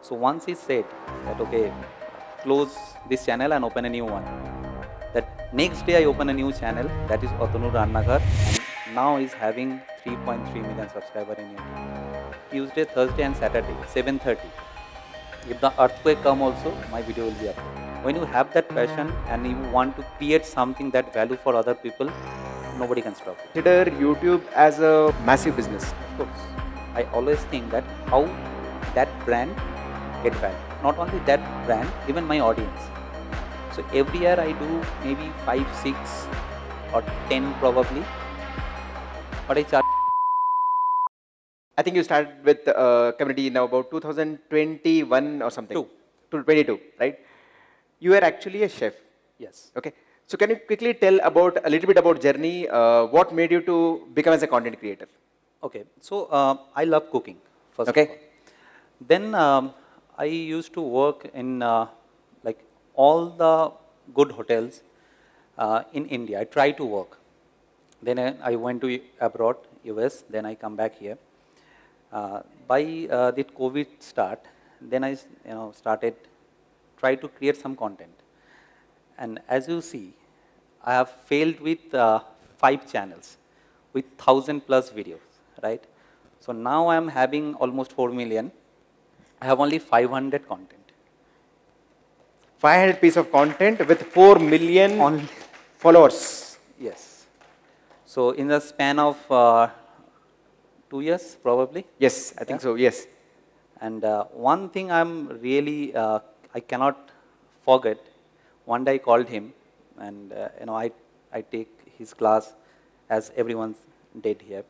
So once he said that, okay, close this channel and open a new one. That next day I open a new channel, that is Atanur Rannaghar, and now is having 3.3 million subscribers in YouTube. Tuesday, Thursday and Saturday, 7:30. If the earthquake come also, my video will be uploaded. When you have that passion and you want to create something that value for other people, nobody can stop you. Consider YouTube as a massive business. Of course, I always think that how that brand get value. Not only that brand, even my audience. So every year I do maybe 5, 6 or 10 probably. But I charge. I think you started with community now about 2021 or something. 22, right? You are actually a chef. Yes. Okay. So can you quickly tell about a little bit about journey? What made you to become as a content creator? Okay. So I love cooking. First Okay. of all. Then I used to work in like all the good hotels in India. I try to work. Then I went to abroad, US. Then I come back here. By the COVID start, then I started try to create some content. And as you see, I have failed with 5 channels with 1,000+ videos, right? So now I am having almost 4 million. I have only 500 content. 500 piece of content with 4 million Only. followers. Yes. So in the span of 2 years, probably. Yes, I think so. Yes. And one thing I'm really, I cannot forget. One day I called him, and I take his class as everyone did here.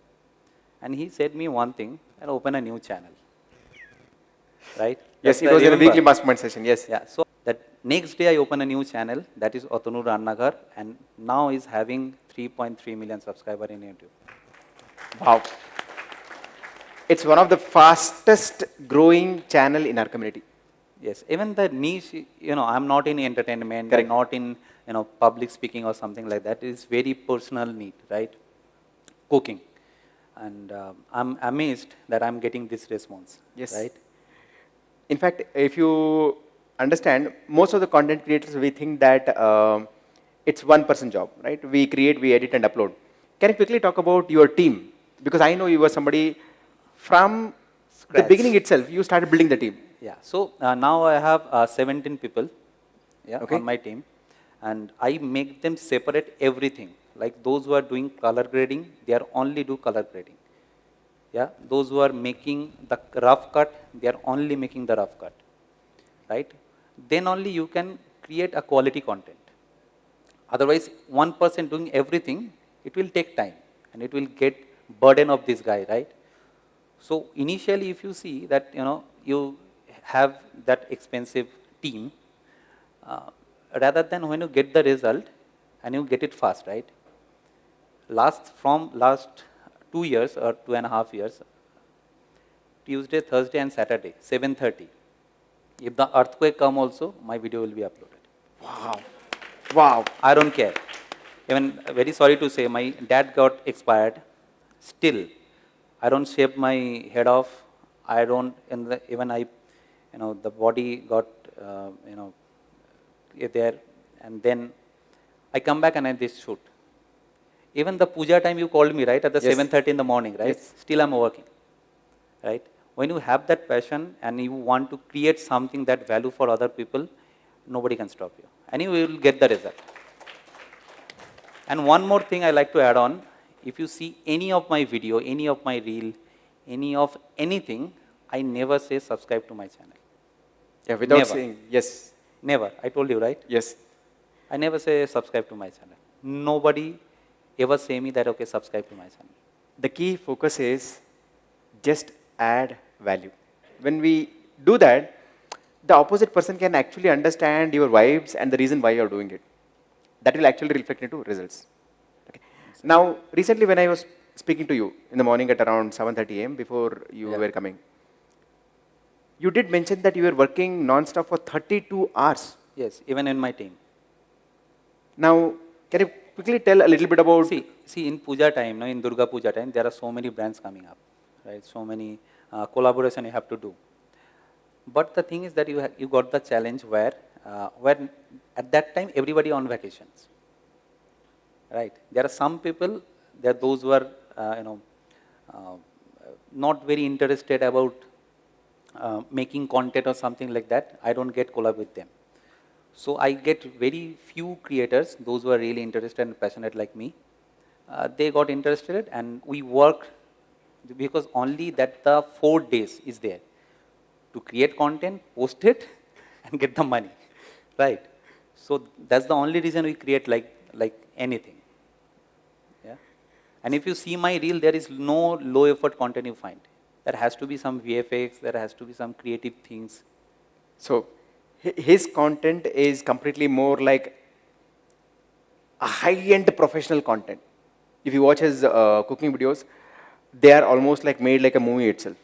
And he said me one thing, I'll open a new channel. Right? Yes, That's it I was in a remember. weekly mastermind session. Yes. Yeah. So that next day I open a new channel, that is Atanur Rannaghar, and now is having 3.3 million subscribers in YouTube. Wow. It's one of the fastest growing channel in our community. Yes, even the niche, I'm not in entertainment, Correct. I'm not in, public speaking or something like that. It's very personal need, right? Cooking. And I'm amazed that I'm getting this response, Yes. right? In fact, if you understand, most of the content creators, we think that it's one person job, right? We create, we edit and upload. Can you quickly talk about your team? Because I know you were somebody from the beginning itself, you started building the team. Yeah, so now I have 17 people Okay. on my team, and I make them separate everything. Like those who are doing color grading, they are only do color grading. Yeah, those who are making the rough cut, they are only making the rough cut, right? Then only you can create a quality content. Otherwise, one person doing everything, it will take time, and it will get burden of this guy, right? So initially, if you see that you have that expensive team, rather than when you get the result and you get it fast, right? From last 2 years or 2.5 years, Tuesday, Thursday, and Saturday, 7:30. If the earthquake come also, my video will be uploaded. Wow. Wow. I don't care. Even very sorry to say, my dad got expired. Still, I don't shave my head off. I don't, even I, the body got, there, and then I come back and I just shoot. Even the puja time you called me, right, at the Yes. 7:30 in the morning, right? Yes. Still I'm working, right? When you have that passion and you want to create something that value for other people, nobody can stop you, and you will get the result. And one more thing I like to add on, if you see any of my video, any of my reel, any of anything, I never say subscribe to my channel. Yeah, without Never. saying yes. Never. I told you, right? Yes. I never say subscribe to my channel. Nobody ever say me that, okay, subscribe to my channel. The key focus is just add value. When we do that, the opposite person can actually understand your vibes and the reason why you're doing it. That will actually reflect into results. Okay. Now, recently when I was speaking to you in the morning at around 7:30 a.m. before you were coming, you did mention that you were working non-stop for 32 hours. Yes, even in my team. Now, can you quickly tell a little bit about... See, in puja time, in Durga puja time, there are so many brands coming up, right? So many collaboration you have to do. But the thing is that you got the challenge where at that time everybody on vacations, right? There are some people, there are those who are uh, not very interested about making content or something like that. I don't get collab with them. So I get very few creators, those who are really interested and passionate like me. They got interested and we worked because only that the 4 days is there to create content, post it, and get the money, right? So that's the only reason we create like anything. Yeah. And if you see my reel, there is no low effort content you find. There has to be some VFX, there has to be some creative things. So his content is completely more like a high-end professional content. If you watch his cooking videos, they are almost like made like a movie itself.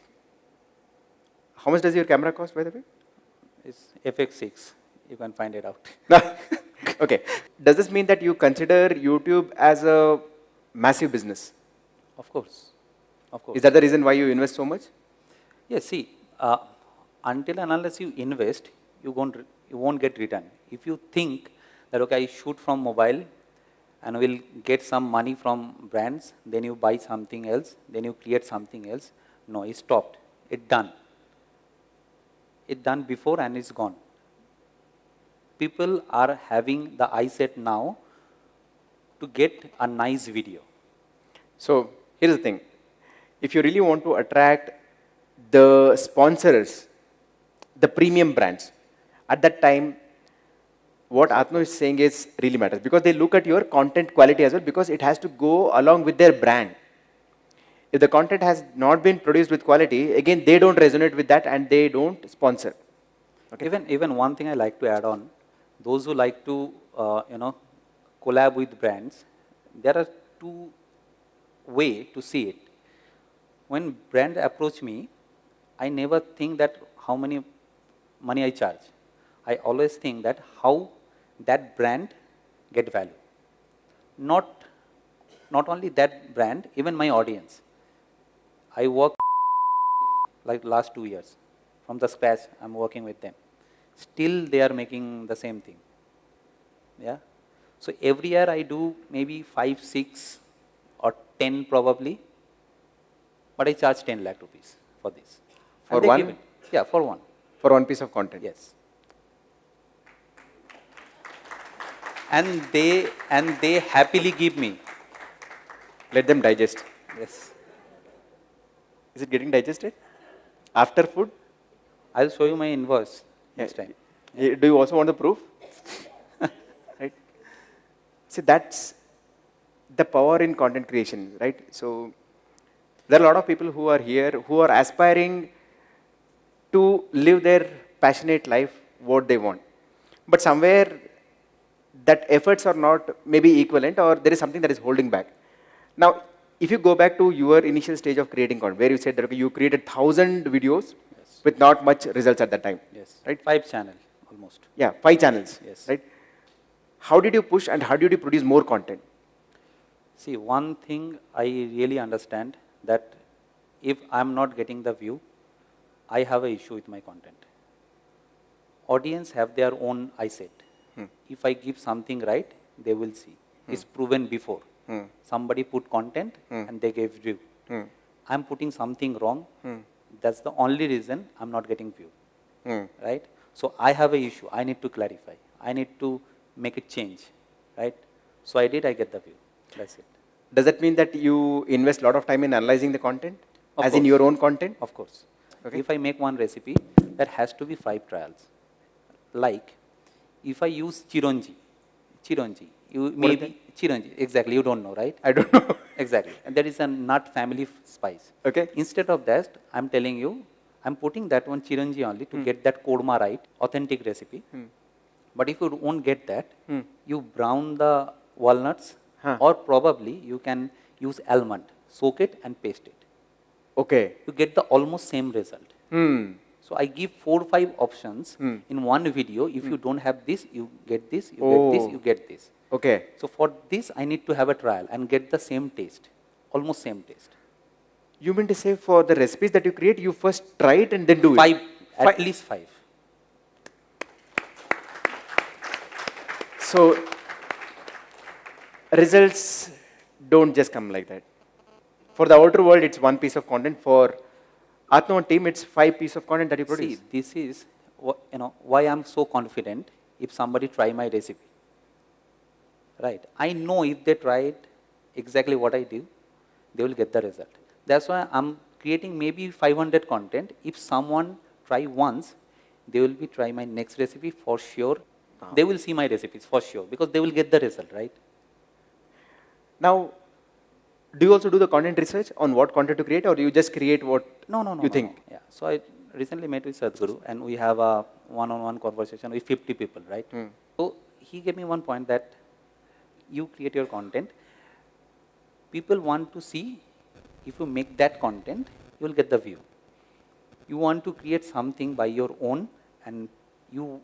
How much does your camera cost, by the way? It's FX6. You can find it out. Okay. Does this mean that you consider YouTube as a massive business? Of course. Of course. Is that the reason why you invest so much? Yes, see, until and unless you invest, you won't get return. If you think that, okay, I shoot from mobile and will get some money from brands, then you buy something else, then you create something else. No, it stopped. It done. It done before and it's gone. People are having the eyesight now to get a nice video. So here's the thing. If you really want to attract the sponsors, the premium brands, at that time, what Atanur is saying is really matters because they look at your content quality as well because it has to go along with their brand. If the content has not been produced with quality, again, they don't resonate with that and they don't sponsor. Okay. Even one thing I like to add on, those who like to, collab with brands, there are two ways to see it. When brand approach me, I never think that how many money I charge. I always think that how that brand get value. Not only that brand, even my audience. I work like last 2 years. From the scratch, I'm working with them. Still, they are making the same thing. Yeah. So every year I do maybe 5, 6 or 10 probably, but I charge 10 lakh rupees for this. For And they one? give it. Yeah, for one. For one piece of content? Yes. And they happily give me. Let them digest. Yes. Is it getting digested? After food? I'll show you my invoice next time. Do you also want the proof? Right? See, that's the power in content creation, right? So there are a lot of people who are here who are aspiring to live their passionate life, what they want. But somewhere that efforts are not maybe equivalent or there is something that is holding back. Now, if you go back to your initial stage of creating content, where you said that okay, you created 1,000 videos with not much results at that time. Yes. Right? 5 channel almost. Yeah, 5 channels. Yes. Right? How did you push and how did you produce more content? See, one thing I really understand that if I'm not getting the view, I have an issue with my content. Audience have their own eyesight. If I give something right, they will see. It's proven before. Somebody put content and they gave view. I'm putting something wrong. That's the only reason I'm not getting view. Right? So I have an issue. I need to clarify. I need to make it change. Right? So I get the view. That's it. Does that mean that you invest a lot of time in analyzing the content? Of as course. in your own content? Of course. Okay. If I make one recipe, there has to be 5 trials. Like, if I use chironji, you maybe chironji, exactly, you don't know, right? I don't know. Exactly. And that is a nut family spice. Okay. Instead of that, I'm telling you, I'm putting that one chironji only to get that korma right, authentic recipe. But if you won't get that, you brown the walnuts or probably you can use almond, soak it and paste it. Okay. You get the almost same result. So I give 4 or 5 options in one video. If you don't have this, you get this, you get this, you get this. Okay. So for this, I need to have a trial and get the same taste, almost same taste. You mean to say for the recipes that you create, you first try it and then do it? At least 5. So results don't just come like that. For the outer world, it's one piece of content. For Atanur team, it's 5 pieces of content that you produce. See, this is why I'm so confident if somebody try my recipe. Right. I know if they try it exactly what I do, they will get the result. That's why I'm creating maybe 500 content. If someone try once, they will be try my next recipe for sure. They will see my recipes for sure because they will get the result, right? Now, do you also do the content research on what content to create, or you just create what you think? No. Yeah. So I recently met with Sadhguru and we have a one-on-one conversation with 50 people, right? So he gave me one point that you create your content. People want to see if you make that content, you will get the view. You want to create something by your own and you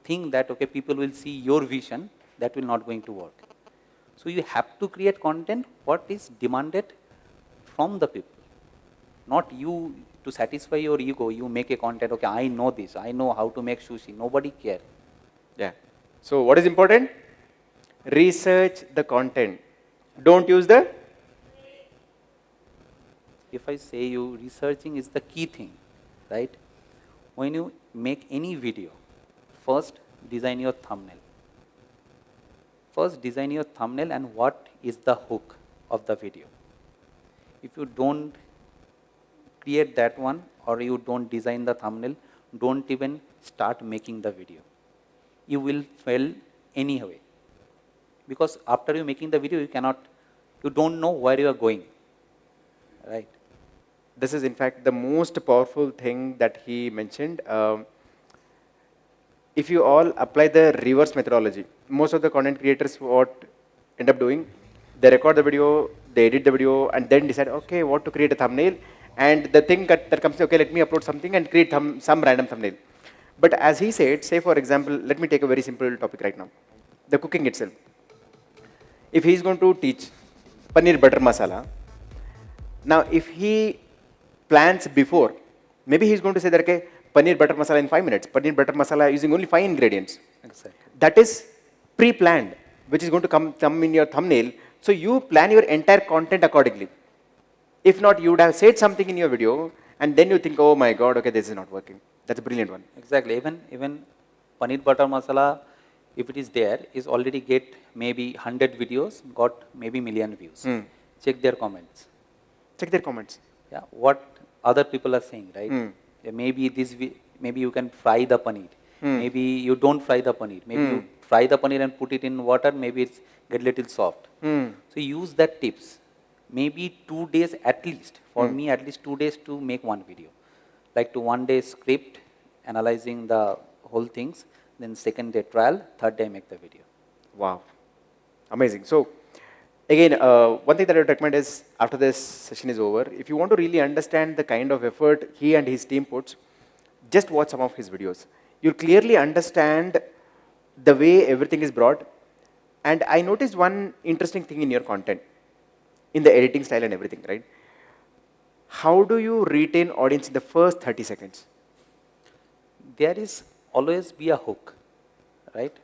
think that, okay, people will see your vision, that will not going to work. So you have to create content what is demanded from the people. Not you to satisfy your ego, you make a content, okay, I know this, I know how to make sushi, nobody care. Yeah. So what is important? Research the content. Don't use the... If I say you, researching is the key thing, right? When you make any video, first design your thumbnail. First design your thumbnail and what is the hook of the video. If you don't create that one or you don't design the thumbnail, don't even start making the video. You will fail anyway. Because after you making the video, you don't know where you are going, right? This is in fact the most powerful thing that he mentioned. If you all apply the reverse methodology, most of the content creators what end up doing, they record the video, they edit the video, and then decide, okay, what to create a thumbnail. And the thing that comes, okay, let me upload something and create some random thumbnail. But as he said, say for example, let me take a very simple topic right now, the cooking itself. If he is going to teach paneer butter masala, now if he plans before, maybe he is going to say that, okay, paneer butter masala in 5 minutes, paneer butter masala using only 5 ingredients. Exactly. That is pre-planned, which is going to come in your thumbnail. So you plan your entire content accordingly. If not, you would have said something in your video, and then you think, oh my God, okay, this is not working. That's a brilliant one. Exactly. Even paneer butter masala, if it is there, is already get maybe 100 videos, got maybe million views. Check their comments. Check their comments. Yeah, what other people are saying, right? Yeah, maybe you can fry the paneer. Maybe you don't fry the paneer. Maybe you fry the paneer and put it in water. Maybe it's get little soft. So use that tips. Maybe 2 days at least. For me, at least 2 days to make one video. Like to 1 day script, analyzing the whole things. Then second day trial, third day make the video. Wow, amazing. So again, one thing that I would recommend is after this session is over, if you want to really understand the kind of effort he and his team puts, just watch some of his videos. You'll clearly understand the way everything is brought. And I noticed one interesting thing in your content, in the editing style and everything, right? How do you retain audience in the first 30 seconds? There is always be a hook, right?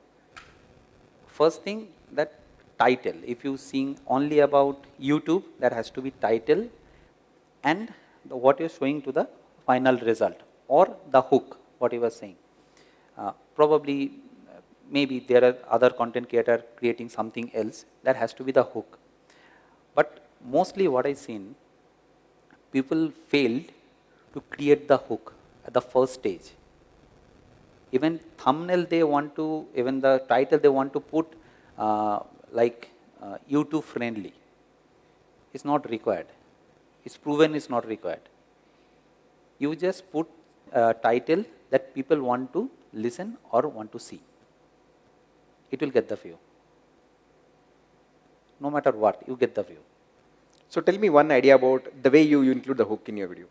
First thing, that title. If you sing only about YouTube, that has to be title and what you're showing to the final result, or the hook, what you were saying. Probably, maybe there are other content creator creating something else, that has to be the hook. But mostly what I've seen, people failed to create the hook at the first stage. Even thumbnail they want to, even the title they want to put YouTube friendly. It's not required. It's proven it's not required. You just put a title that people want to listen or want to see. It will get the view. No matter what, you get the view. So tell me one idea about the way you include the hook in your video.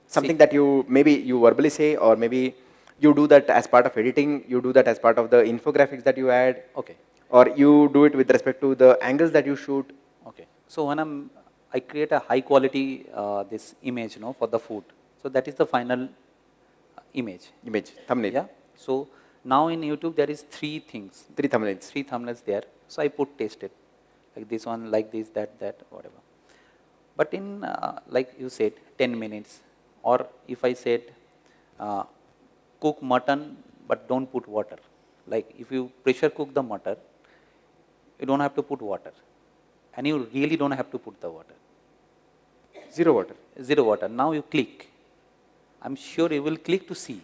Something that you, maybe you verbally say, or maybe you do that as part of editing, you do that as part of the infographics that you add. Okay. Or you do it with respect to the angles that you shoot. Okay. So when I create a high quality this image, for the food. So that is the final image. Image, thumbnail. Yeah. So now in YouTube there is three things. 3 thumbnails. Three thumbnails there. So I put tasted, like this one, like this, that, whatever. But in like you said, 10 minutes, or if I said uh, cook mutton but don't put water. Like if you pressure cook the mutton, you don't have to put water, and you really don't have to put the water. 0 water. Zero water. Now you click. I'm sure you will click to see.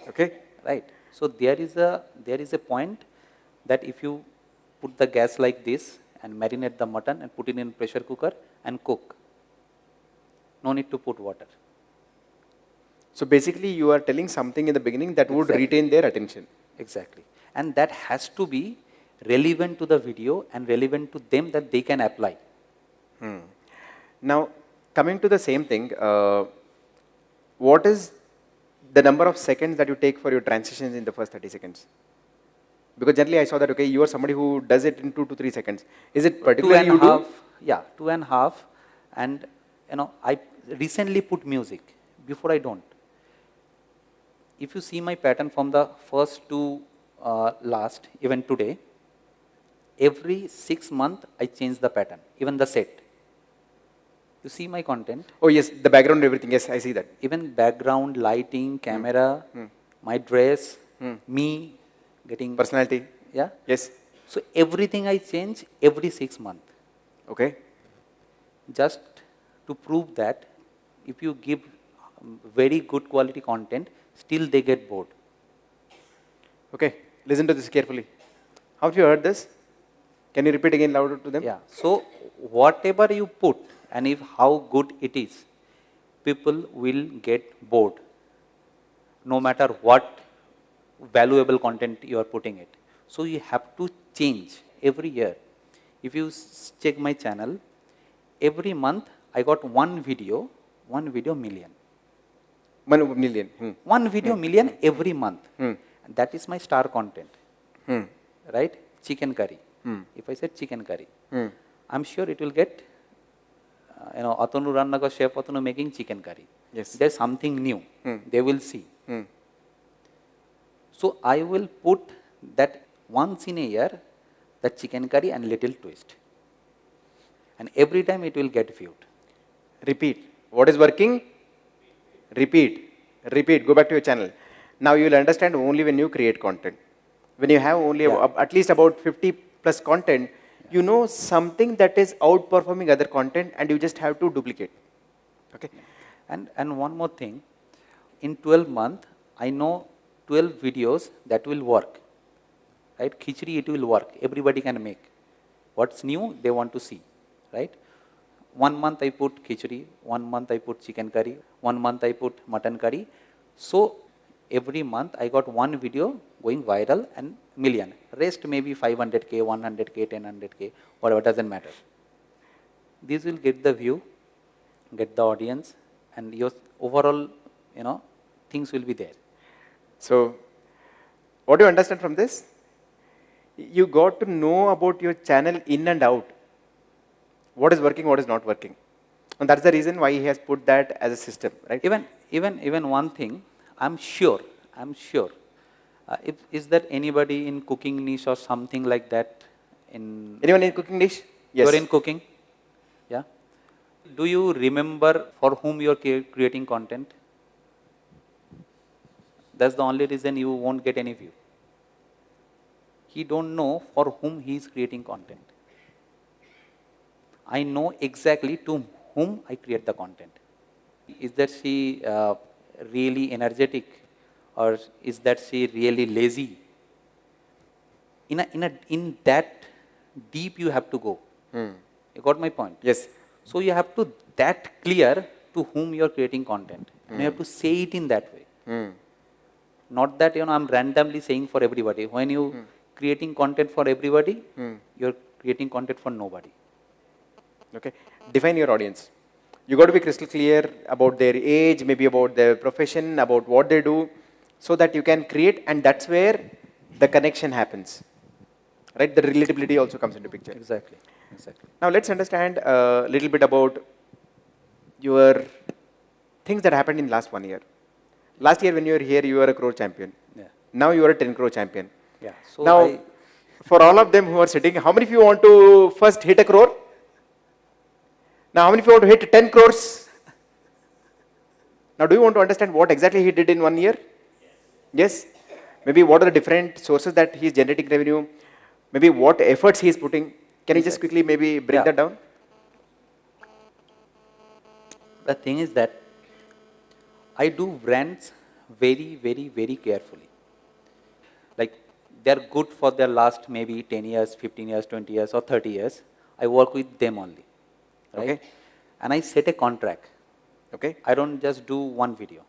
Okay. Right. So there is a point that if you put the gas like this and marinate the mutton and put it in pressure cooker and cook, no need to put water. So basically you are telling something in the beginning that would Exactly. retain their attention. Exactly. And that has to be relevant to the video and relevant to them that they can apply. Now, coming to the same thing, what is the number of seconds that you take for your transitions in the first 30 seconds? Because generally I saw that, okay, you are somebody who does it in 2 to 3 seconds. Is it particularly you do? Yeah, 2.5. And I recently put music. Before I don't. If you see my pattern from the first to last, even today, every 6 months I change the pattern, even the set. You see my content. Oh yes, the background, everything. Yes, I see that. Even background, lighting, camera, my dress, me getting Personality. Yeah. Yes. So everything I change every 6 months. Okay. Just to prove that if you give very good quality content, still they get bored. Okay. Listen to this carefully. How have you heard this? Can you repeat again louder to them? Yeah. So whatever you put and if how good it is, people will get bored. No matter what valuable content you are putting it. So you have to change every year. If you check my channel, every month I got one video million. 1 million. One video million every month. And that is my star content. Right? Chicken curry. If I said chicken curry, I'm sure it will get, Atanur Rannaghar chef Atanur making chicken curry. Yes. There's something new. They will see. So I will put that once in a year, the chicken curry and little twist. And every time it will get viewed. Repeat. What is working? Repeat. Repeat. Go back to your channel. Now you will understand only when you create content. When you have only at least about 50 plus content, you know something that is outperforming other content and you just have to duplicate. Okay. And one more thing, in 12 months, I know 12 videos that will work. Right? Khichdi, it will work. Everybody can make. What's new, they want to see. Right? 1 month I put khichdi, 1 month I put chicken curry, 1 month I put mutton curry. So every month I got one video going viral and million. Rest maybe 500K, 100K, 1000K, whatever, doesn't matter. These will get the view, get the audience, and your overall, things will be there. So, what do you understand from this? You got to know about your channel in and out. What is working, what is not working. And that's the reason why he has put that as a system, right? Even one thing, I'm sure, is there anybody in cooking niche or something like that? Anyone in cooking niche? Yes. You're in cooking? Yeah. Do you remember for whom you're creating content? That's the only reason you won't get any view. He don't know for whom he is creating content. I know exactly to whom I create the content. Is that she really energetic, or is that she really lazy? In that deep you have to go. You got my point? Yes. So you have to that clear to whom you are creating content. And you have to say it in that way. Not that I'm randomly saying for everybody. When you creating content for everybody, you're creating content for nobody. Okay. Define your audience. You got to be crystal clear about their age, maybe about their profession, about what they do, so that you can create, and that's where the connection happens. Right? The relatability also comes into picture. Exactly. Now let's understand a little bit about your things that happened in last 1 year. Last year when you were here, you were a crore champion. Yeah. Now you are a 10 crore champion. Yeah. So Now, for all of them who are sitting, how many of you want to first hit a crore? Now, how many of you want to hit 10 crores? Now, do you want to understand what exactly he did in 1 year? Yes? Maybe what are the different sources that he is generating revenue? Maybe what efforts he is putting? Can you just quickly maybe break that down? The thing is that I do brands very, very, very carefully. Like they're good for their last maybe 10 years, 15 years, 20 years, or 30 years. I work with them only. Right? Okay. And I set a contract. Okay. I don't just do one video.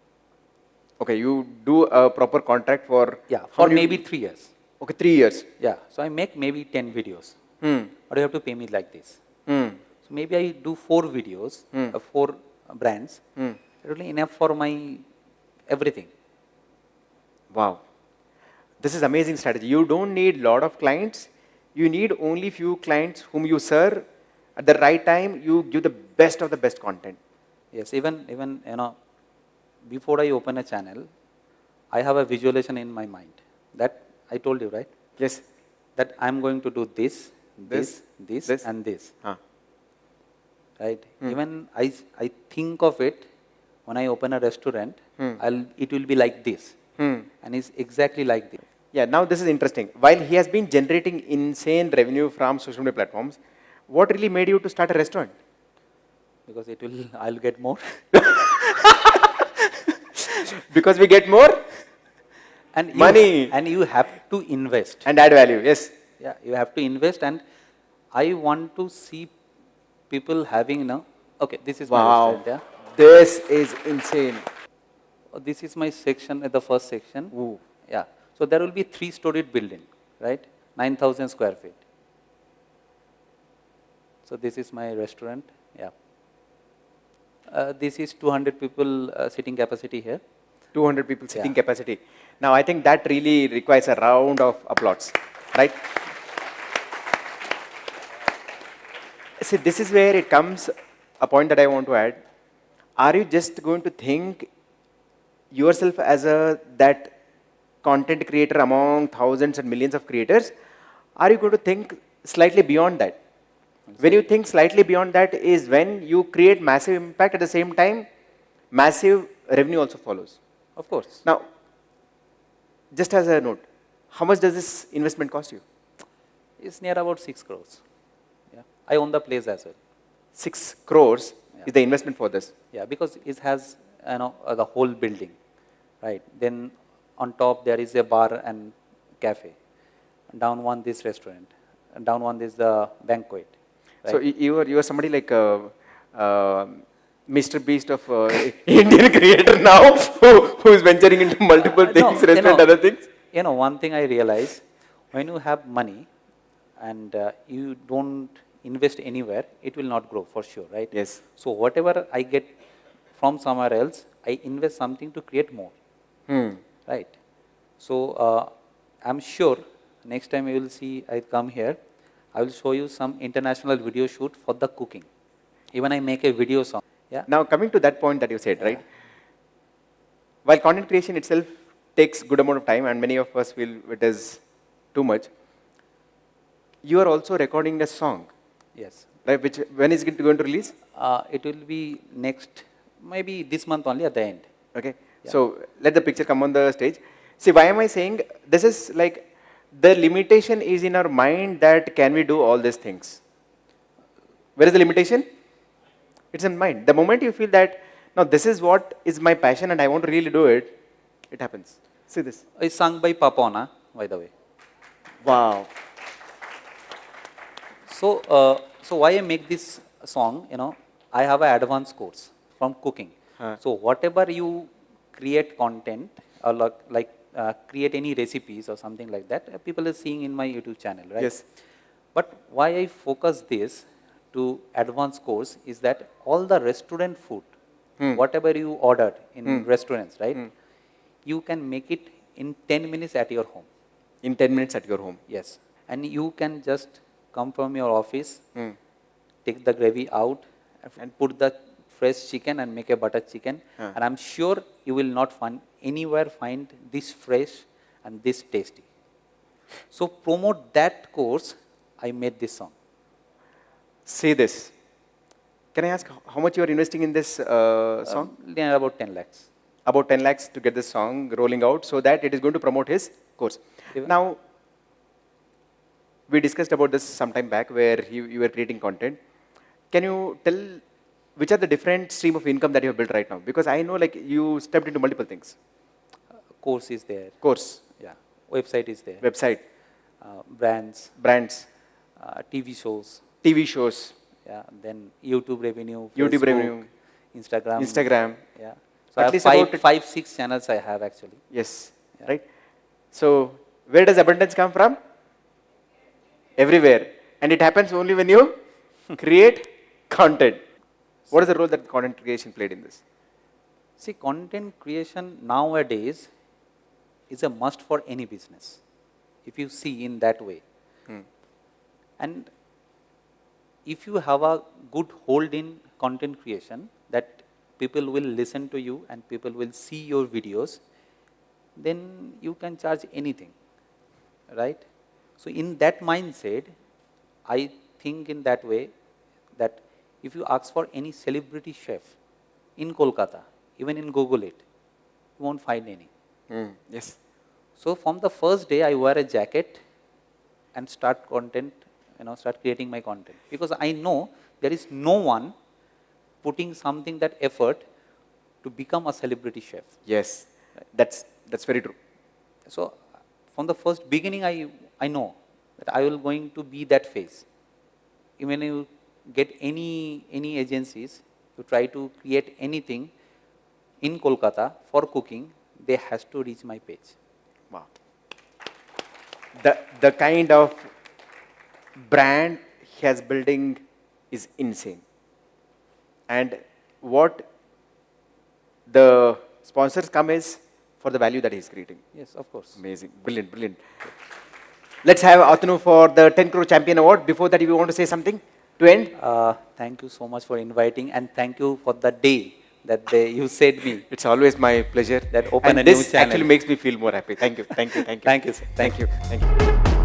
Okay, you do a proper contract for... Yeah, for maybe 3 years. Okay, 3 years. Yeah, so I make maybe 10 videos. But you have to pay me like this. Hmm. So maybe I do 4 videos, 4 brands. Really enough for my everything. Wow. This is amazing strategy. You don't need lot of clients. You need only few clients whom you serve. At the right time, you give the best of the best content. Yes, even before I open a channel, I have a visualization in my mind. That I told you, right? Yes. That I'm going to do this, and this. Right? Even I think of it when I open a restaurant, it will be like this. And it's exactly like this. Yeah, now this is interesting. While he has been generating insane revenue from social media platforms, what really made you to start a restaurant? Because I'll get more. Because we get more and money. And you have to invest. And add value, yes. Yeah, you have to invest, and I want to see people having okay, this is my restaurant. Yeah? This is insane. This is my section, the first section. Ooh. Yeah. So there will be 3-storied building, right? 9,000 square feet. So this is my restaurant. Yeah. This is 200 people sitting capacity here. 200 people sitting capacity. Now I think that really requires a round of applause, right? See, this is where it comes a point that I want to add. Are you just going to think yourself as that content creator among thousands and millions of creators? Are you going to think slightly beyond that? When you think slightly beyond that is when you create massive impact, at the same time, massive revenue also follows. Of course. Now, just as a note, how much does this investment cost you? It's near about 6 crores. Yeah. I own the place as well. 6 crores is the investment for this. Yeah, because it has the whole building, right? Then on top there is a bar and cafe. Down one this restaurant. And down one is the banquet. Right? So you are somebody like Mr. Beast of Indian creator now, who is venturing into multiple things, restaurant, other things. One thing I realize, when you have money and you don't invest anywhere, it will not grow for sure, right? Yes. So whatever I get from somewhere else, I invest something to create more, right? So I'm sure next time you will see I come here, I will show you some international video shoot for the cooking. Even I make a video song. Yeah. Now coming to that point that you said, right? While content creation itself takes good amount of time, and many of us feel it is too much, you are also recording a song. Yes. Right? Which, when is it going to release? It will be next, maybe this month only at the end. Okay. Yeah. So let the picture come on the stage. See, why am I saying this is like the limitation is in our mind that can we do all these things? Where is the limitation? It's in mind. The moment you feel that, no, this is what is my passion and I want to really do it, it happens. See this. It's sung by Papona, by the way. Wow. So why I make this song, I have an advanced course from cooking. So whatever you create content or create any recipes or something like that, people are seeing in my YouTube channel, right? Yes. But why I focus this to advanced course is that all the restaurant food, whatever you ordered in restaurants, right? You can make it in 10 minutes at your home. In 10 minutes at your home. Yes. And you can just come from your office, take the gravy out and put the fresh chicken and make a butter chicken. And I'm sure you will not find this fresh and this tasty. So promote that course, I made this song. Say this. Can I ask how much you are investing in this song? Yeah, about 10 lakhs. About 10 lakhs to get this song rolling out so that it is going to promote his course. Now, we discussed about this some time back where you were creating content. Can you tell which are the different stream of income that you have built right now? Because I know like you stepped into multiple things. Course is there. Course. Yeah. Website is there. Website. Brands. Brands. TV shows. TV shows. Yeah. Then YouTube revenue. YouTube Facebook, revenue. Instagram. Instagram. Yeah. So At I have least five, 6 channels I have actually. Yes. Yeah. Right. So where does abundance come from? Everywhere. And it happens only when you create content. What is the role that content creation played in this? See, content creation nowadays is a must for any business, if you see in that way. And if you have a good hold in content creation, that people will listen to you and people will see your videos, then you can charge anything, right? So in that mindset, I think in that way that if you ask for any celebrity chef in Kolkata, even in Google it, you won't find any. Yes. So from the first day, I wear a jacket and start creating my content. Because I know there is no one putting something that effort to become a celebrity chef. Yes. That's very true. So from the first beginning, I know that I will going to be that face. Even you get any agencies to try to create anything in Kolkata for cooking, they has to reach my page. Wow. The kind of brand he has building is insane. And what the sponsors come is for the value that he's creating. Yes, of course. Amazing. Brilliant, brilliant. Let's have Atanur for the 10 Crore Champion Award. Before that, if you want to say something to end? Thank you so much for inviting, and thank you for the day that you said me. It's always my pleasure. That open and a new this channel. actually makes me feel more happy. Thank you, thank you, thank you. Thank you, sir. Thank you, thank you.